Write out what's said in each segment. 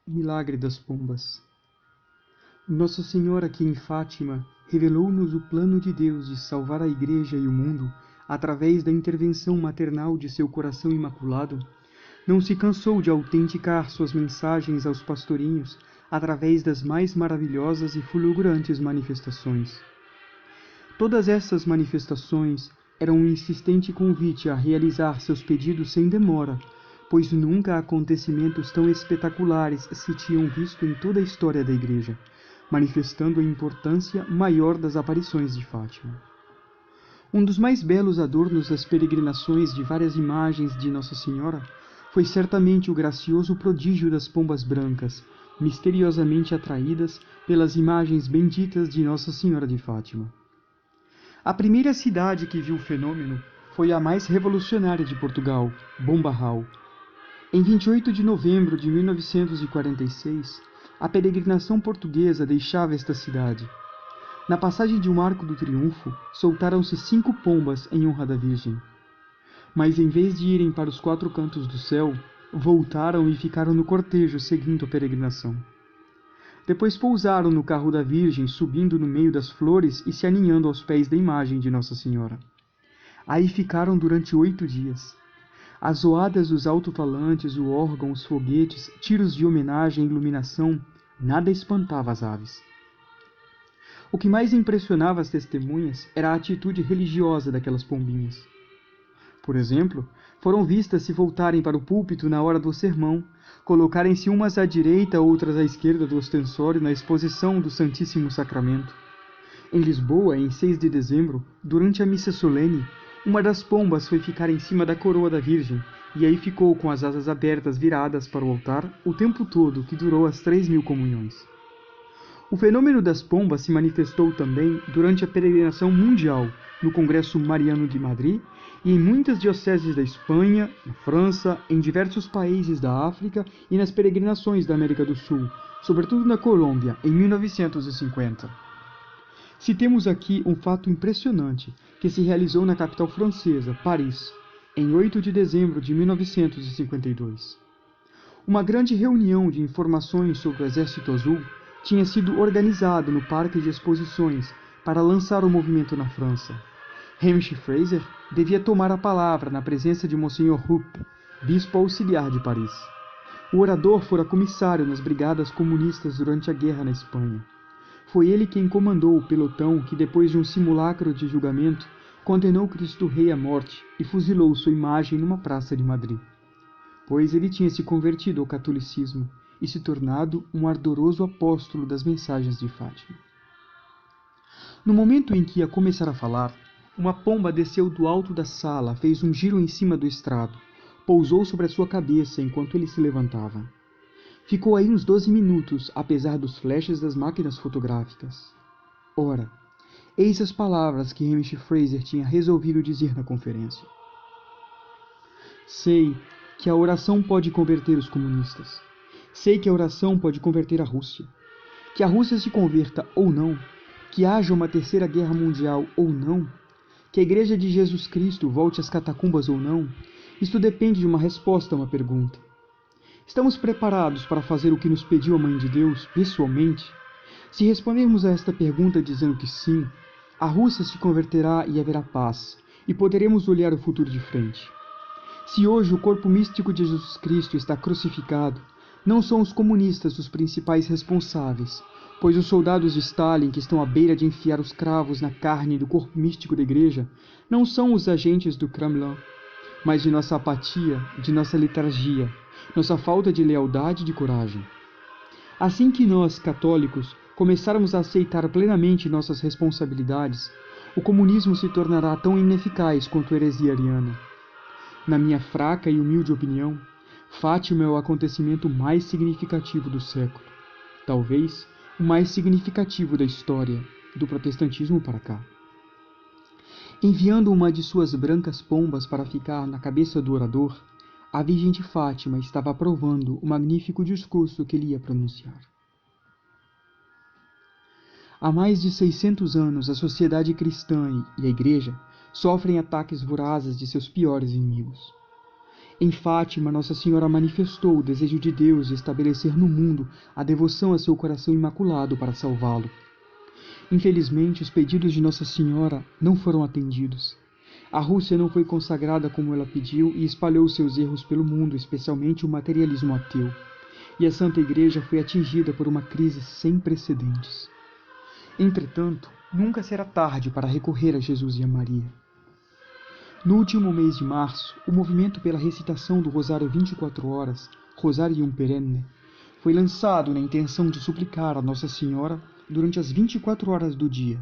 Milagre das Pombas. Nossa Senhora que em Fátima revelou-nos o plano de Deus de salvar a Igreja e o mundo através da intervenção maternal de seu coração imaculado, não se cansou de autenticar suas mensagens aos pastorinhos através das mais maravilhosas e fulgurantes manifestações. Todas essas manifestações eram um insistente convite a realizar seus pedidos sem demora, pois nunca acontecimentos tão espetaculares se tinham visto em toda a história da Igreja, manifestando a importância maior das aparições de Fátima. Um dos mais belos adornos das peregrinações de várias imagens de Nossa Senhora foi certamente o gracioso prodígio das pombas brancas, misteriosamente atraídas pelas imagens benditas de Nossa Senhora de Fátima. A primeira cidade que viu o fenômeno foi a mais revolucionária de Portugal, Bombarral. Em 28 de novembro de 1946, a peregrinação portuguesa deixava esta cidade. Na passagem de um arco do triunfo, soltaram-se 5 pombas em honra da Virgem. Mas em vez de irem para os 4 cantos do céu, voltaram e ficaram no cortejo seguindo a peregrinação. Depois pousaram no carro da Virgem, subindo no meio das flores e se aninhando aos pés da imagem de Nossa Senhora. Aí ficaram durante 8 dias. As zoadas dos alto-falantes, o órgão, os foguetes, tiros de homenagem e iluminação, nada espantava as aves. O que mais impressionava as testemunhas era a atitude religiosa daquelas pombinhas. Por exemplo, foram vistas se voltarem para o púlpito na hora do sermão, colocarem-se umas à direita, outras à esquerda do ostensório na exposição do Santíssimo Sacramento. Em Lisboa, em 6 de dezembro, durante a missa solene, uma das pombas foi ficar em cima da coroa da Virgem, e aí ficou com as asas abertas viradas para o altar o tempo todo que durou as 3.000 comunhões. O fenômeno das pombas se manifestou também durante a peregrinação mundial, no Congresso Mariano de Madrid e em muitas dioceses da Espanha, na França, em diversos países da África e nas peregrinações da América do Sul, sobretudo na Colômbia, em 1950. Citemos aqui um fato impressionante que se realizou na capital francesa, Paris, em 8 de dezembro de 1952. Uma grande reunião de informações sobre o Exército Azul tinha sido organizada no Parque de Exposições para lançar o movimento na França. Hamish Fraser devia tomar a palavra na presença de Monsenhor Rupp, bispo auxiliar de Paris. O orador fora comissário nas brigadas comunistas durante a guerra na Espanha. Foi ele quem comandou o pelotão que, depois de um simulacro de julgamento, condenou Cristo Rei à morte e fuzilou sua imagem numa praça de Madrid. Pois ele tinha se convertido ao catolicismo e se tornado um ardoroso apóstolo das mensagens de Fátima. No momento em que ia começar a falar, uma pomba desceu do alto da sala, fez um giro em cima do estrado, pousou sobre a sua cabeça enquanto ele se levantava. Ficou aí uns 12 minutos, apesar dos flashes das máquinas fotográficas. Ora, eis as palavras que Hamish Fraser tinha resolvido dizer na conferência. Sei que a oração pode converter os comunistas. Sei que a oração pode converter a Rússia. Que a Rússia se converta ou não, que haja uma terceira guerra mundial ou não, que a Igreja de Jesus Cristo volte às catacumbas ou não, isto depende de uma resposta a uma pergunta. Estamos preparados para fazer o que nos pediu a Mãe de Deus, pessoalmente? Se respondermos a esta pergunta dizendo que sim, a Rússia se converterá e haverá paz, e poderemos olhar o futuro de frente. Se hoje o corpo místico de Jesus Cristo está crucificado, não são os comunistas os principais responsáveis, pois os soldados de Stalin que estão à beira de enfiar os cravos na carne do corpo místico da Igreja não são os agentes do Kremlin, mas de nossa apatia, de nossa letargia, nossa falta de lealdade e de coragem. Assim que nós, católicos, começarmos a aceitar plenamente nossas responsabilidades, o comunismo se tornará tão ineficaz quanto a heresia ariana. Na minha fraca e humilde opinião, Fátima é o acontecimento mais significativo do século, talvez o mais significativo da história, do protestantismo para cá. Enviando uma de suas brancas pombas para ficar na cabeça do orador, a Virgem de Fátima estava aprovando o magnífico discurso que ele ia pronunciar. Há mais de 600 anos, a sociedade cristã e a Igreja sofrem ataques vorazes de seus piores inimigos. Em Fátima, Nossa Senhora manifestou o desejo de Deus de estabelecer no mundo a devoção a seu coração imaculado para salvá-lo. Infelizmente, os pedidos de Nossa Senhora não foram atendidos. A Rússia não foi consagrada como ela pediu e espalhou seus erros pelo mundo, especialmente o materialismo ateu. E a Santa Igreja foi atingida por uma crise sem precedentes. Entretanto, nunca será tarde para recorrer a Jesus e a Maria. No último mês de março, o movimento pela recitação do Rosário 24 horas, Rosarium Perenne, foi lançado na intenção de suplicar a Nossa Senhora durante as 24 horas do dia,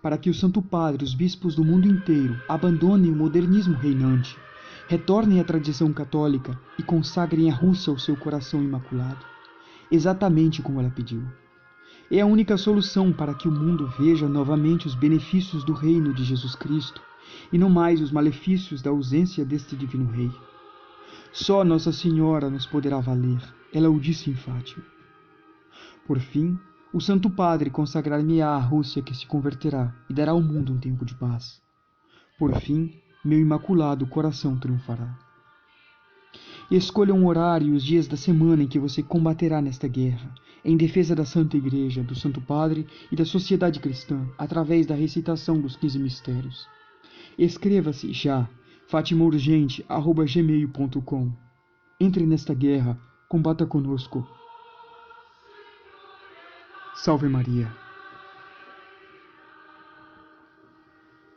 para que o Santo Padre e os bispos do mundo inteiro abandonem o modernismo reinante, retornem à tradição católica e consagrem a Rússia ao seu coração imaculado, exatamente como ela pediu. É a única solução para que o mundo veja novamente os benefícios do reino de Jesus Cristo e não mais os malefícios da ausência deste divino Rei. Só Nossa Senhora nos poderá valer, ela o disse em Fátima. Por fim, o Santo Padre consagrar-me-á à Rússia que se converterá e dará ao mundo um tempo de paz. Por fim, meu imaculado coração triunfará. Escolha um horário e os dias da semana em que você combaterá nesta guerra, em defesa da Santa Igreja, do Santo Padre e da sociedade cristã, através da recitação dos 15 mistérios. Escreva-se já, fatimaurgente@gmail.com. Entre nesta guerra, combata conosco. Salve Maria!